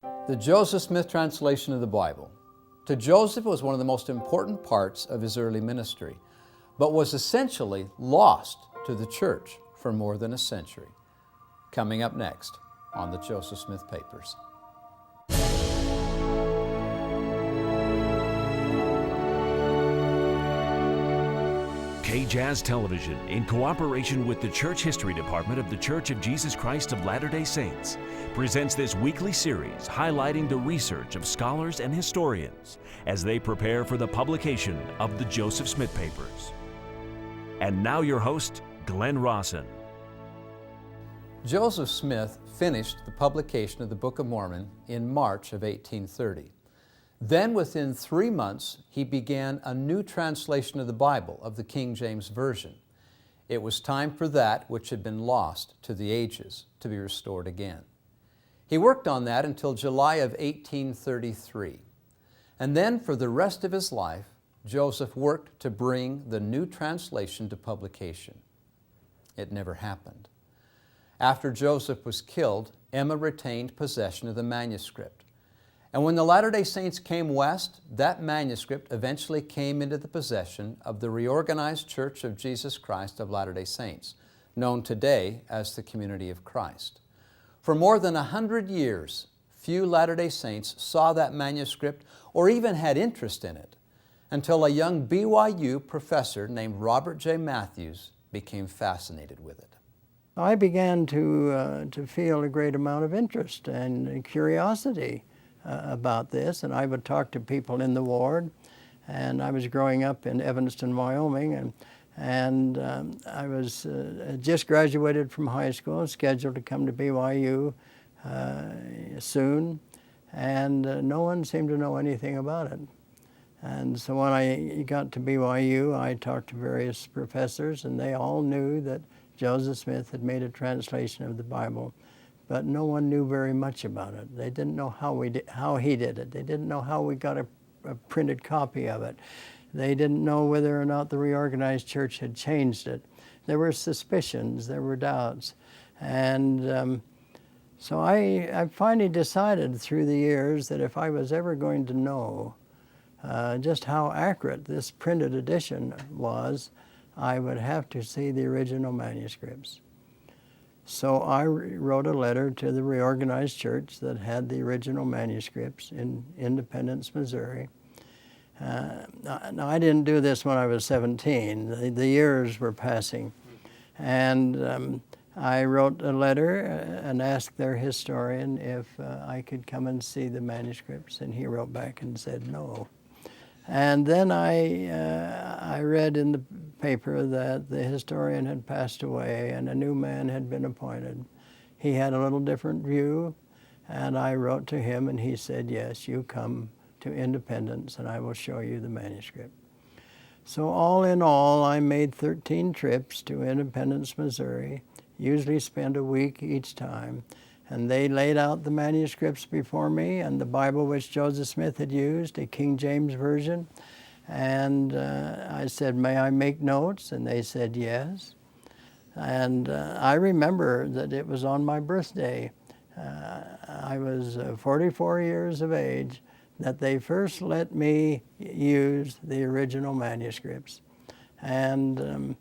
The Joseph Smith translation of the Bible. To Joseph, it was one of the most important parts of his early ministry, but was essentially lost to the church for more than a century. Coming up next on the Joseph Smith Papers. KJAZ Television, in cooperation with the Church History Department of the Church of Jesus Christ of Latter-day Saints, presents this weekly series highlighting the research of scholars and historians as they prepare for the publication of the Joseph Smith Papers. And now your host, Glenn Rawson. Joseph Smith finished the publication of the Book of Mormon in March of 1830. Then within 3 months, he began a new translation of the Bible of the King James Version. It was time for that which had been lost to the ages to be restored again. He worked on that until July of 1833. And then for the rest of his life, Joseph worked to bring the new translation to publication. It never happened. After Joseph was killed, Emma retained possession of the manuscript. And when the Latter-day Saints came west, that manuscript eventually came into the possession of the reorganized Church of Jesus Christ of Latter-day Saints, known today as the Community of Christ. For more than 100 years, few Latter-day Saints saw that manuscript or even had interest in it, until a young BYU professor named Robert J. Matthews became fascinated with it. I began to feel a great amount of interest and curiosity about this, and I would talk to people in the ward. And I was growing up in Evanston, Wyoming, and I was just graduated from high school, scheduled to come to BYU soon, and no one seemed to know anything about it. And so when I got to BYU, I talked to various professors, and they all knew that Joseph Smith had made a translation of the Bible, but no one knew very much about it. They didn't know how he did it. They didn't know how we got a printed copy of it. They didn't know whether or not the reorganized church had changed it. There were suspicions, there were doubts. And so I finally decided through the years that if I was ever going to know just how accurate this printed edition was, I would have to see the original manuscripts. So I wrote a letter to the reorganized church that had the original manuscripts in Independence, Missouri. Now, I didn't do this when I was 17. The years were passing. And I wrote a letter and asked their historian if I could come and see the manuscripts, and he wrote back and said no. And then I read in the paper that the historian had passed away and a new man had been appointed. He had a little different view, and I wrote to him, and he said, yes, you come to Independence and I will show you the manuscript. So all in all, I made 13 trips to Independence, Missouri, usually spent a week each time. And they laid out the manuscripts before me and the Bible which Joseph Smith had used, a King James Version. And I said, may I make notes? And they said yes. And I remember that it was on my birthday. I was 44 years of age that they first let me use the original manuscripts. And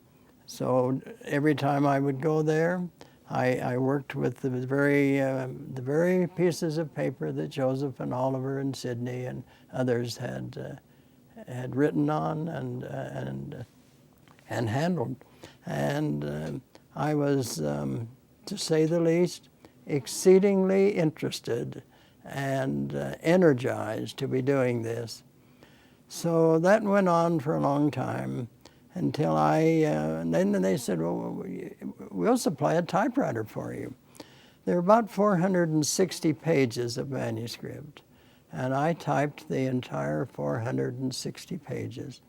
so every time I would go there, I worked with the very pieces of paper that Joseph and Oliver and Sidney and others had written on and handled. And I was, to say the least, exceedingly interested and energized to be doing this. So that went on for a long time. Until and then they said, well, we'll supply a typewriter for you. There are about 460 pages of manuscript, and I typed the entire 460 pages.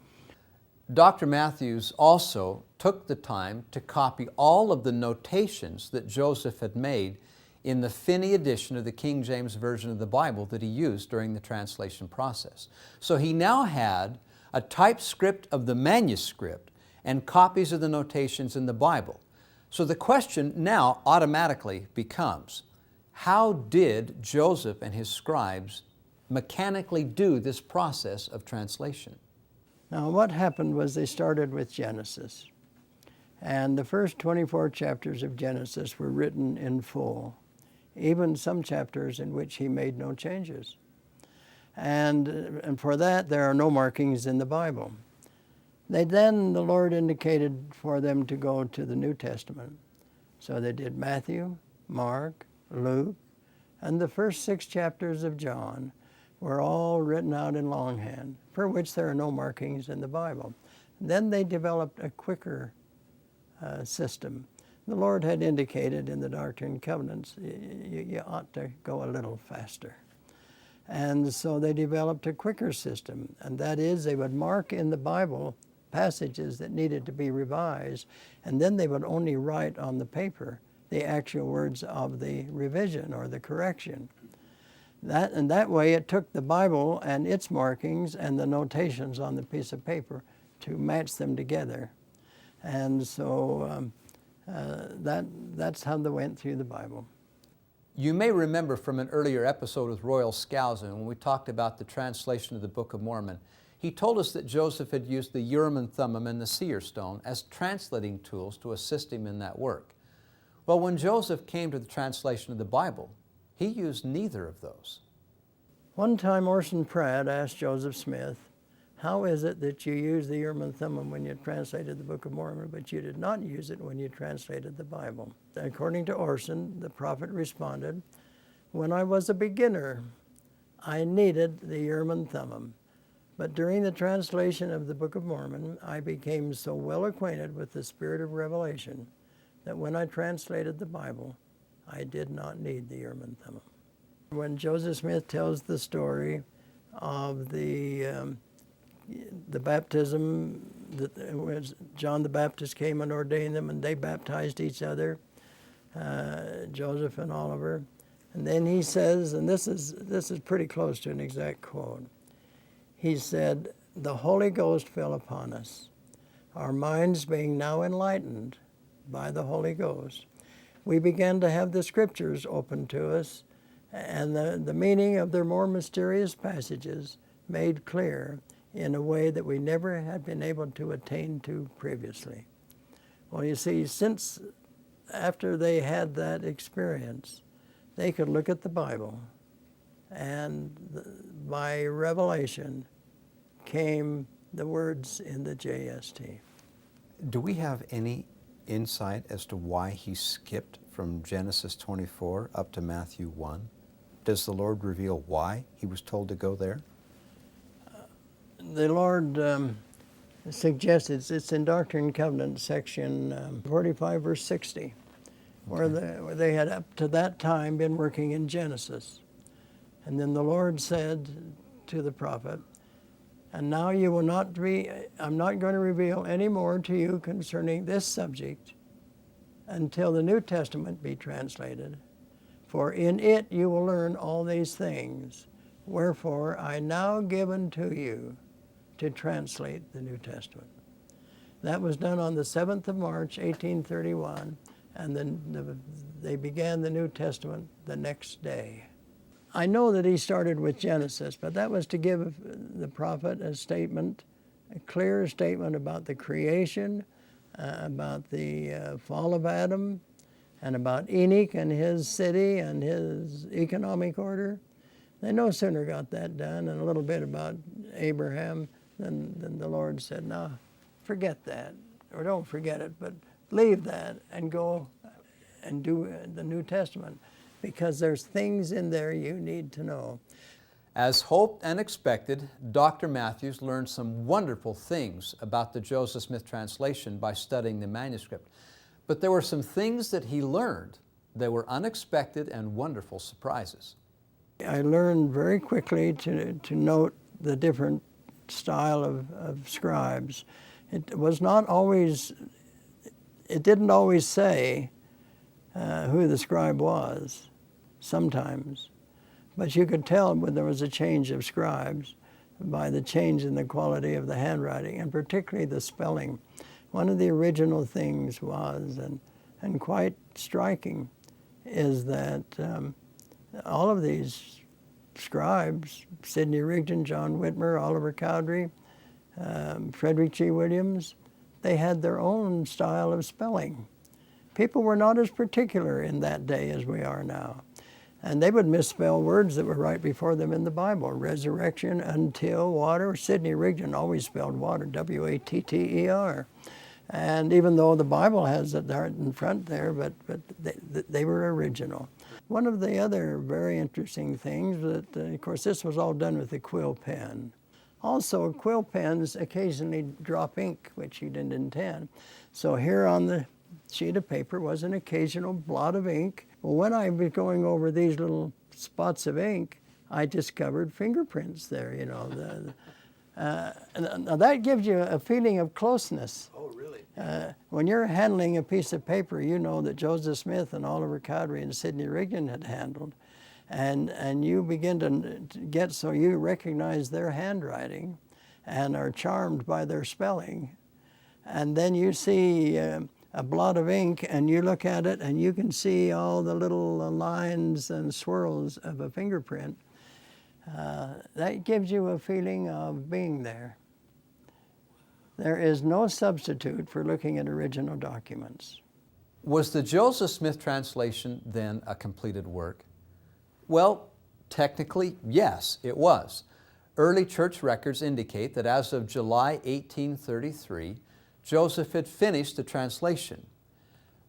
Dr. Matthews also took the time to copy all of the notations that Joseph had made in the Finney edition of the King James Version of the Bible that he used during the translation process. So he now had a typescript of the manuscript and copies of the notations in the Bible. So the question now automatically becomes, How did Joseph and his scribes mechanically do this process of translation? Now, what happened was they started with Genesis. And the first 24 chapters of Genesis were written in full, even some chapters in which he made no changes. And for that, there are no markings in the Bible. The Lord indicated for them to go to the New Testament. So they did Matthew, Mark, Luke, and the first 6 chapters of John were all written out in longhand, for which there are no markings in the Bible. Then they developed a quicker system. The Lord had indicated in the Doctrine and Covenants, you ought to go a little faster. And so they developed a quicker system, and that is they would mark in the Bible passages that needed to be revised, and then they would only write on the paper the actual words of the revision or the correction. That way it took the Bible and its markings and the notations on the piece of paper to match them together. And so that's how they went through the Bible. You may remember from an earlier episode with Royal Skousen when we talked about the translation of the Book of Mormon. He told us that Joseph had used the Urim and Thummim and the seer stone as translating tools to assist him in that work. Well, when Joseph came to the translation of the Bible, he used neither of those. One time Orson Pratt asked Joseph Smith, how is it that you used the Urim and Thummim when you translated the Book of Mormon, but you did not use it when you translated the Bible? According to Orson, the prophet responded, when I was a beginner, I needed the Urim and Thummim. But during the translation of the Book of Mormon, I became so well acquainted with the spirit of revelation that when I translated the Bible, I did not need the Urim and Thummim. When Joseph Smith tells the story of the baptism, that John the Baptist came and ordained them, and they baptized each other, Joseph and Oliver. And then he says, and this is pretty close to an exact quote, he said, the Holy Ghost fell upon us, our minds being now enlightened by the Holy Ghost. We began to have the Scriptures open to us, and the meaning of their more mysterious passages made clear in a way that we never had been able to attain to previously. Well, you see, since after they had that experience, they could look at the Bible, and by revelation came the words in the JST. Do we have any insight as to why he skipped from Genesis 24 up to Matthew 1? Does the Lord reveal why he was told to go there? The Lord suggests, it's in Doctrine and Covenants, section 45, verse 60, where they had up to that time been working in Genesis. And then the Lord said to the prophet, and now you will not be, I'm not going to reveal any more to you concerning this subject until the New Testament be translated. For in it you will learn all these things. Wherefore I now give unto you to translate the New Testament. That was done on the 7th of March, 1831, and then they began the New Testament the next day. I know that he started with Genesis, but that was to give the prophet a statement, a clear statement about the creation, about the fall of Adam, and about Enoch and his city and his economic order. They no sooner got that done, and a little bit about Abraham, than the Lord said, no, forget that, or don't forget it, but leave that and go and do the New Testament, because there's things in there you need to know. As hoped and expected, Dr. Matthews learned some wonderful things about the Joseph Smith translation by studying the manuscript. But there were some things that he learned that were unexpected and wonderful surprises. I learned very quickly to note the different style of scribes. It was not always, it didn't always say who the scribe was, sometimes. But you could tell when there was a change of scribes by the change in the quality of the handwriting, and particularly the spelling. One of the original things was, and quite striking, is that all of these scribes, Sidney Rigdon, John Whitmer, Oliver Cowdery, Frederick G. Williams, they had their own style of spelling. People were not as particular in that day as we are now. And they would misspell words that were right before them in the Bible. Resurrection, until, water. Sidney Rigdon always spelled water, W-A-T-T-E-R. And even though the Bible has it there in front there, but they were original. One of the other very interesting things that, of course, this was all done with a quill pen. Also, quill pens occasionally drop ink, which you didn't intend. So here on the sheet of paper was an occasional blot of ink. Well, when I was going over these little spots of ink, I discovered fingerprints there, you know. Now that gives you a feeling of closeness. Oh, really? When you're handling a piece of paper, you know that Joseph Smith and Oliver Cowdery and Sidney Rigdon had handled. And you begin to get so you recognize their handwriting and are charmed by their spelling. And then you see a blot of ink and you look at it and you can see all the little lines and swirls of a fingerprint. That gives you a feeling of being there. There is no substitute for looking at original documents. Was the Joseph Smith translation then a completed work? Well, technically, yes, it was. Early church records indicate that as of July 1833, Joseph had finished the translation.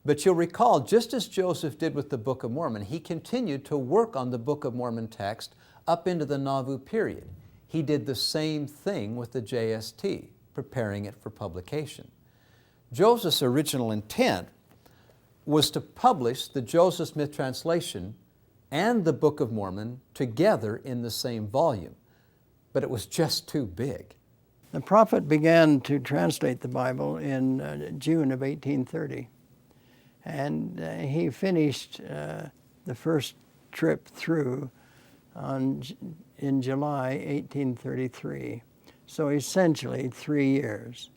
But you'll recall, just as Joseph did with the Book of Mormon, he continued to work on the Book of Mormon text up into the Nauvoo period. He did the same thing with the JST, preparing it for publication. Joseph's original intent was to publish the Joseph Smith translation and the Book of Mormon together in the same volume, but it was just too big. The prophet began to translate the Bible in June of 1830, and he finished the first trip through in July 1833, so essentially 3 years.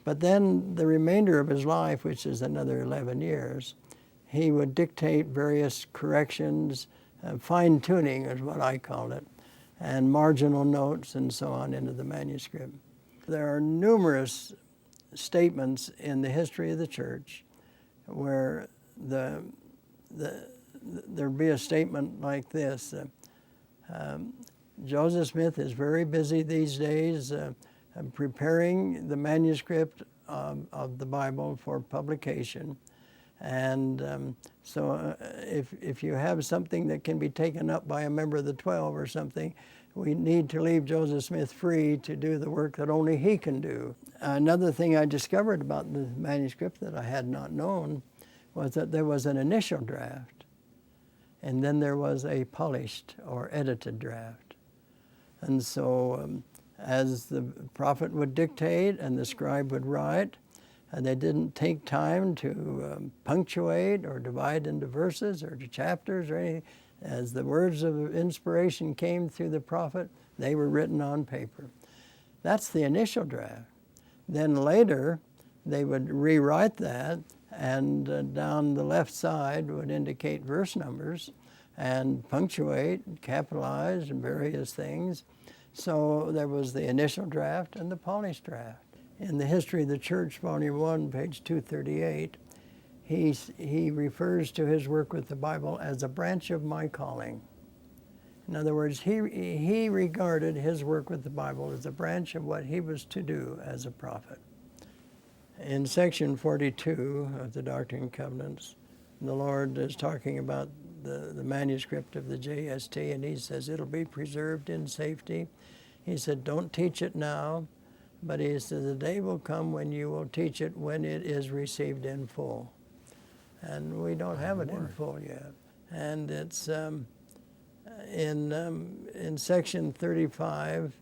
But then the remainder of his life, which is another 11 years, he would dictate various corrections, fine-tuning is what I call it, and marginal notes and so on into the manuscript. There are numerous statements in the history of the church where there'd be a statement like this. Joseph Smith is very busy these days preparing the manuscript of the Bible for publication. And so if you have something that can be taken up by a member of the 12 or something, we need to leave Joseph Smith free to do the work that only he can do. Another thing I discovered about the manuscript that I had not known was that there was an initial draft, and then there was a polished or edited draft. And so as the prophet would dictate and the scribe would write, and they didn't take time to punctuate or divide into verses or to chapters or anything. As the words of inspiration came through the prophet, they were written on paper. That's the initial draft. Then later, they would rewrite that, and down the left side would indicate verse numbers and punctuate, and capitalize, and various things. So there was the initial draft and the polished draft. In the History of the Church, Volume 1, page 238, he refers to his work with the Bible as a branch of my calling. In other words, he regarded his work with the Bible as a branch of what he was to do as a prophet. In section 42 of the Doctrine and Covenants, the Lord is talking about the manuscript of the JST, and he says it'll be preserved in safety. He said, don't teach it now. But he says, the day will come when you will teach it when it is received in full. And we don't have it in full yet. And it's in section 35,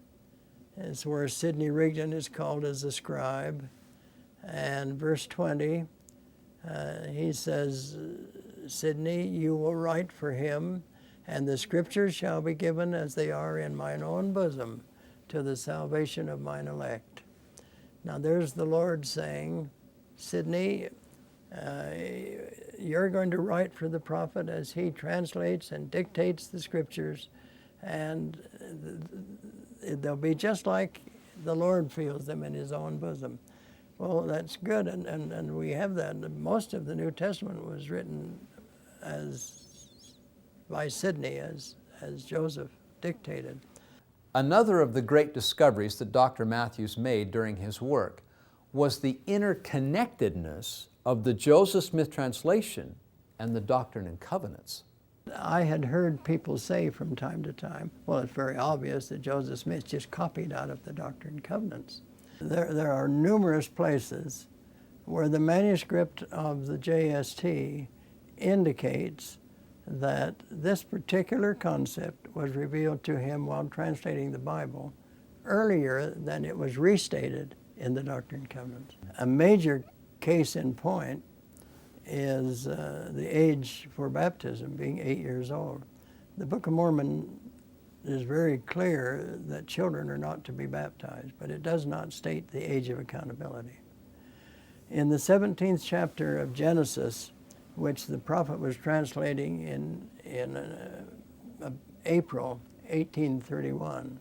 it's where Sidney Rigdon is called as a scribe. And verse 20, he says, Sidney, you will write for him, and the scriptures shall be given as they are in mine own bosom, to the salvation of mine elect. Now there's the Lord saying, Sidney, you're going to write for the prophet as he translates and dictates the scriptures, and they'll be just like the Lord feels them in his own bosom. Well, that's good, and we have that. Most of the New Testament was written by Sidney as Joseph dictated. Another of the great discoveries that Dr. Matthews made during his work was the interconnectedness of the Joseph Smith translation and the Doctrine and Covenants. I had heard people say from time to time, well, it's very obvious that Joseph Smith just copied out of the Doctrine and Covenants. There are numerous places where the manuscript of the JST indicates that this particular concept was revealed to him while translating the Bible earlier than it was restated in the Doctrine and Covenants. A major case in point is the age for baptism being 8 years old. The Book of Mormon is very clear that children are not to be baptized, but it does not state the age of accountability. In the 17th chapter of Genesis, which the prophet was translating in April 1831,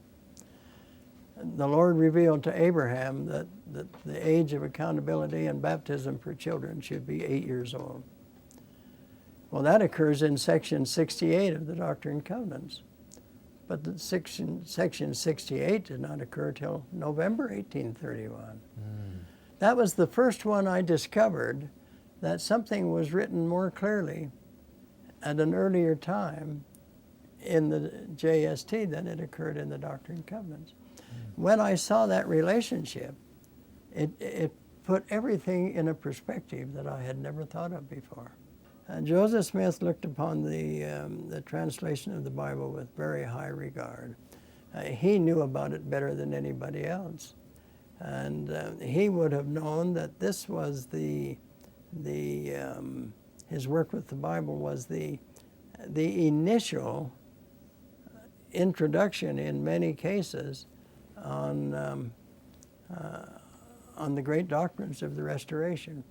the Lord revealed to Abraham that the age of accountability and baptism for children should be 8 years old. Well, that occurs in section 68 of the Doctrine and Covenants. But the section 68 did not occur till November 1831. That was the first one I discovered that something was written more clearly at an earlier time in the JST than it occurred in the Doctrine and Covenants. When I saw that relationship, it put everything in a perspective that I had never thought of before. Joseph Smith looked upon the translation of the Bible with very high regard. He knew about it better than anybody else. And he would have known that this was his work with the Bible was the initial introduction in many cases on the great doctrines of the Restoration.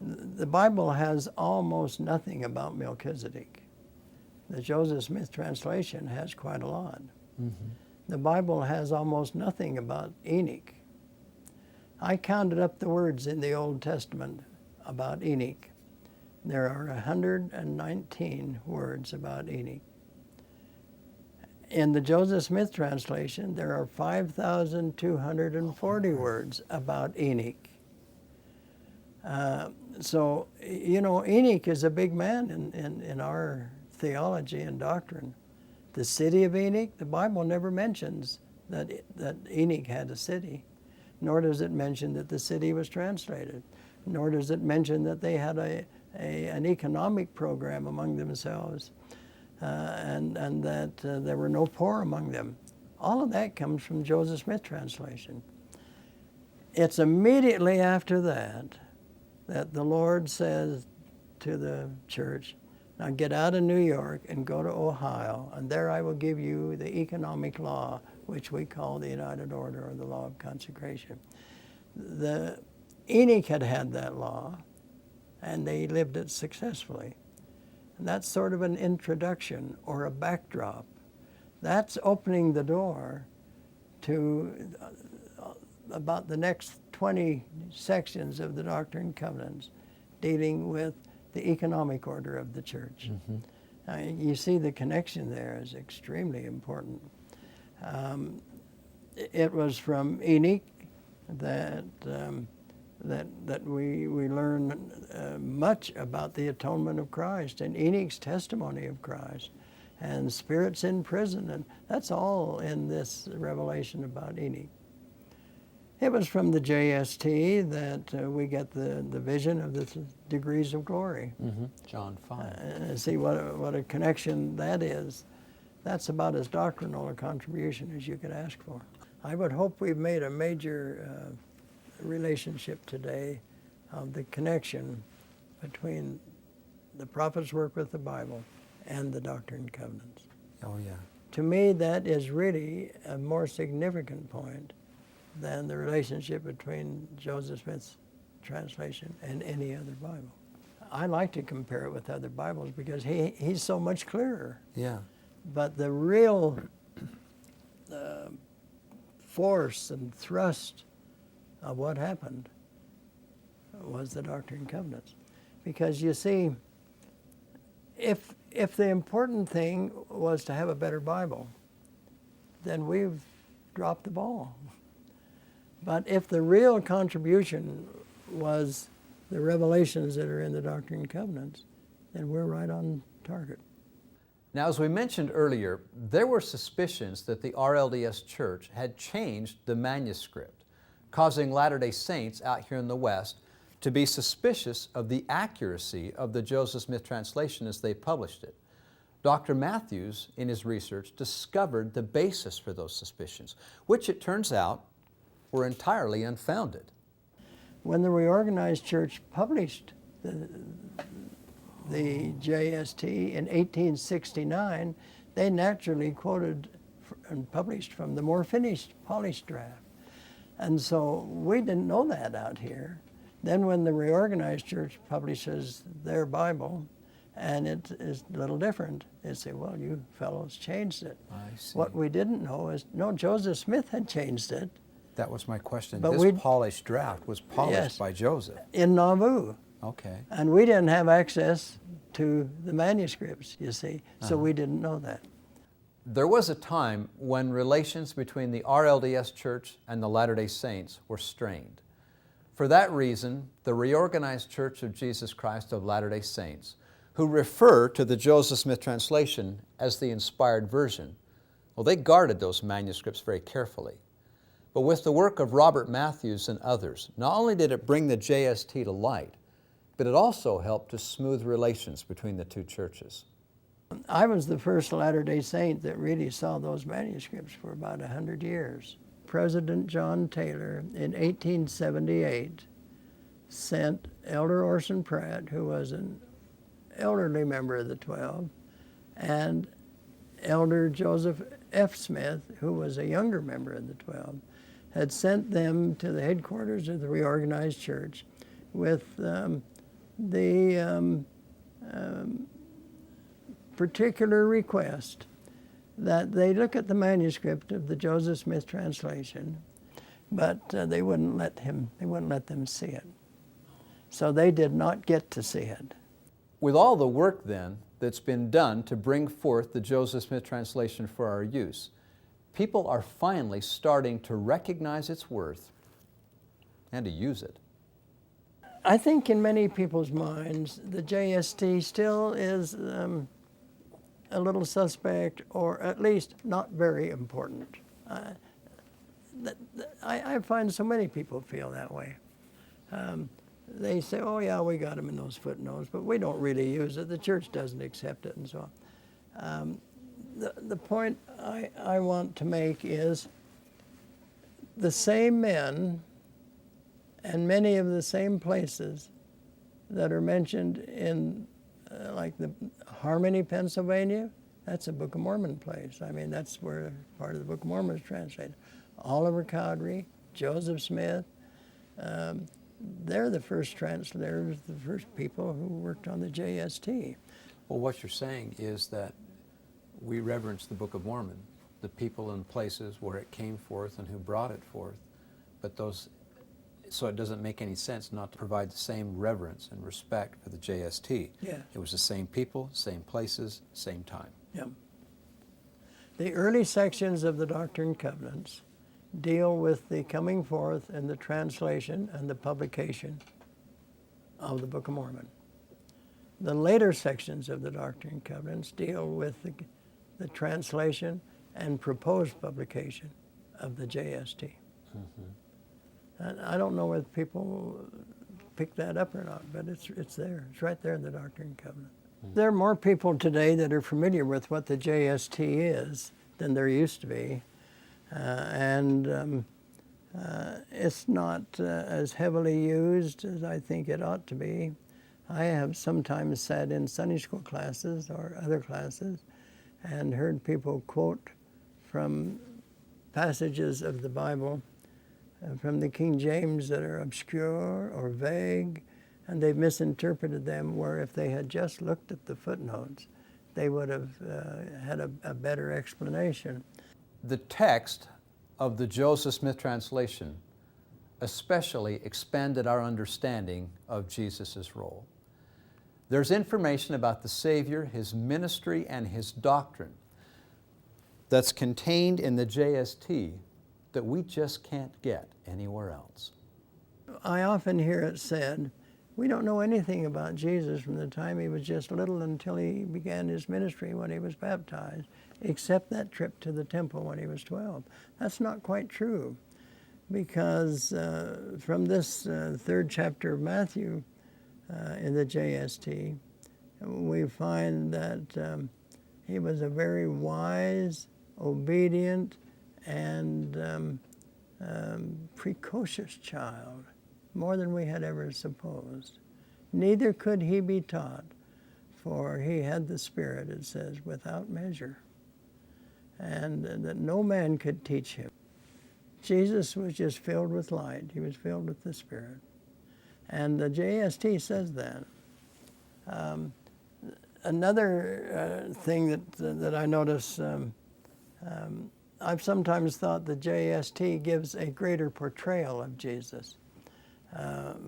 The Bible has almost nothing about Melchizedek. The Joseph Smith translation has quite a lot. Mm-hmm. The Bible has almost nothing about Enoch. I counted up the words in the Old Testament about Enoch. There are 119 words about Enoch. In the Joseph Smith translation, there are 5,240 words about Enoch. So, Enoch is a big man in our theology and doctrine. The city of Enoch, the Bible never mentions that Enoch had a city, nor does it mention that the city was translated, nor does it mention that they had an economic program among themselves, and that there were no poor among them. All of that comes from Joseph Smith translation. It's immediately after that the Lord says to the church, now get out of New York and go to Ohio, and there I will give you the economic law, which we call the United Order or the Law of Consecration. Enoch had that law, and they lived it successfully. And that's sort of an introduction or a backdrop. That's opening the door to about the next 20 sections of the Doctrine and Covenants dealing with the economic order of the church. Mm-hmm. You see the connection there is extremely important. It was from Enoch that we learn much about the atonement of Christ and Enoch's testimony of Christ and spirits in prison, and that's all in this revelation about Enoch. It was from the JST that we get the vision of the degrees of glory. Mm-hmm. John 5. See what a connection that is. That's about as doctrinal a contribution as you could ask for. I would hope we've made a major relationship today of the connection between the prophet's work with the Bible and the Doctrine and Covenants. Oh, yeah. To me, that is really a more significant point than the relationship between Joseph Smith's translation and any other Bible. I like to compare it with other Bibles because he's so much clearer. Yeah. But the real force and thrust of what happened was the Doctrine and Covenants. Because you see, if the important thing was to have a better Bible, then we've dropped the ball. But if the real contribution was the revelations that are in the Doctrine and Covenants, then we're right on target. Now, as we mentioned earlier, there were suspicions that the RLDS Church had changed the manuscript, causing Latter-day Saints out here in the West to be suspicious of the accuracy of the Joseph Smith translation as they published it. Dr. Matthews, in his research, discovered the basis for those suspicions, which it turns out were entirely unfounded. When the Reorganized Church published the JST in 1869, they naturally quoted and published from the more finished, polished draft. And so we didn't know that out here. Then when the Reorganized Church publishes their Bible, and it is a little different, they say, well, you fellows changed it. I see. What we didn't know is, no, Joseph Smith had changed it. That was my question. But this polished draft was polished Yes. by Joseph. In Nauvoo. Okay. And we didn't have access to the manuscripts, you see, so we didn't know that. There was a time when relations between the RLDS Church and the Latter-day Saints were strained. For that reason, the Reorganized Church of Jesus Christ of Latter-day Saints, who refer to the Joseph Smith translation as the inspired version, well, they guarded those manuscripts very carefully. But with the work of Robert Matthews and others, not only did it bring the JST to light, but it also helped to smooth relations between the two churches. I was the first Latter-day Saint that really saw those manuscripts for about 100 years. President John Taylor in 1878 sent Elder Orson Pratt, who was an elderly member of the 12, and Elder Joseph F. Smith, who was a younger member of the 12, had sent them to the headquarters of the Reorganized Church with the particular request that they look at the manuscript of the Joseph Smith translation, but they wouldn't let them see it. So they did not get to see it. With all the work then that's been done to bring forth the Joseph Smith translation for our use, people are finally starting to recognize its worth and to use it. I think in many people's minds, the JST still is a little suspect, or at least not very important. I find so many people feel that way. They say, oh yeah, we got them in those footnotes, but we don't really use it. The church doesn't accept it and so on. The point I want to make is the same men and many of the same places that are mentioned in like the Harmony, Pennsylvania, that's a Book of Mormon place. I mean, that's where part of the Book of Mormon is translated. Oliver Cowdery, Joseph Smith, they're the first translators, the first people who worked on the JST. Well, what you're saying is that we reverence the Book of Mormon, the people and places where it came forth and who brought it forth, but so it doesn't make any sense not to provide the same reverence and respect for the JST. Yeah. It was the same people, same places, same time. Yeah. The early sections of the Doctrine and Covenants deal with the coming forth and the translation and the publication of the Book of Mormon. The later sections of the Doctrine and Covenants deal with the translation and proposed publication of the JST. Mm-hmm. And I don't know whether people pick that up or not, but it's there. It's right there in the Doctrine and Covenant. Mm-hmm. There are more people today that are familiar with what the JST is than there used to be. It's not as heavily used as I think it ought to be. I have sometimes sat in Sunday school classes or other classes and heard people quote from passages of the Bible from the King James that are obscure or vague, and they've misinterpreted them, where if they had just looked at the footnotes, they would have had a better explanation. The text of the Joseph Smith translation especially expanded our understanding of Jesus' role. There's information about the Savior, His ministry, and His doctrine that's contained in the JST that we just can't get anywhere else. I often hear it said, we don't know anything about Jesus from the time he was just little until he began his ministry when he was baptized, except that trip to the temple when he was 12. That's not quite true, because from this third chapter of Matthew in the JST, we find that he was a very wise, obedient, and precocious child, more than we had ever supposed. Neither could he be taught, for he had the Spirit, it says, without measure, and that no man could teach him. Jesus was just filled with light. He was filled with the Spirit. And the JST says that. Another thing that I notice, I've sometimes thought the JST gives a greater portrayal of Jesus.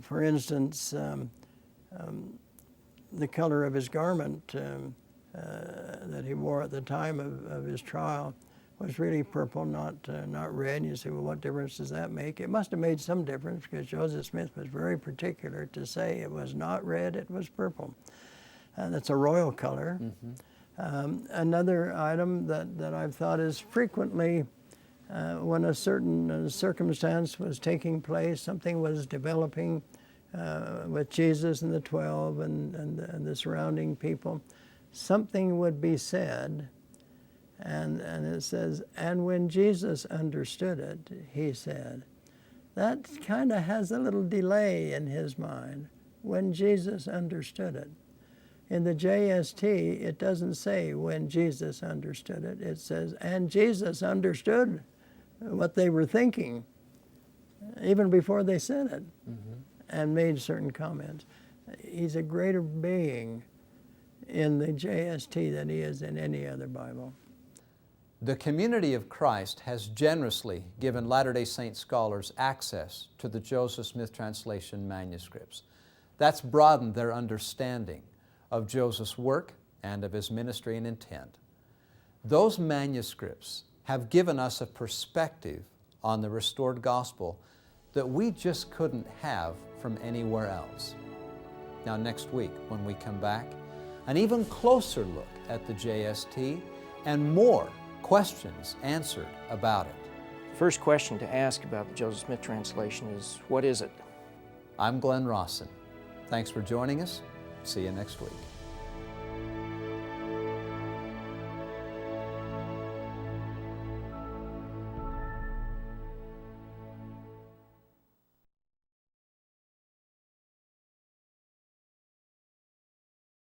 For instance, the color of his garment that he wore at the time of his trial was really purple, not red. And you say, well, what difference does that make? It must have made some difference, because Joseph Smith was very particular to say it was not red, it was purple. That's a royal color. Mm-hmm. Another item that I've thought is frequently when a certain circumstance was taking place, something was developing with Jesus and the 12 and the surrounding people, something would be said, and it says, and when Jesus understood it, he said. That kind of has a little delay in his mind, when Jesus understood it. In the JST, it doesn't say when Jesus understood it. It says, and Jesus understood what they were thinking, even before they said it, mm-hmm. and made certain comments. He's a greater being in the JST than he is in any other Bible. The community of Christ has generously given Latter-day Saint scholars access to the Joseph Smith translation manuscripts. That's broadened their understanding of Joseph's work and of his ministry and intent. Those manuscripts have given us a perspective on the restored gospel that we just couldn't have from anywhere else. Now, next week, when we come back, an even closer look at the JST and more questions answered about it. First question to ask about the Joseph Smith translation is, what is it? I'm Glenn Rawson. Thanks for joining us. See you next week.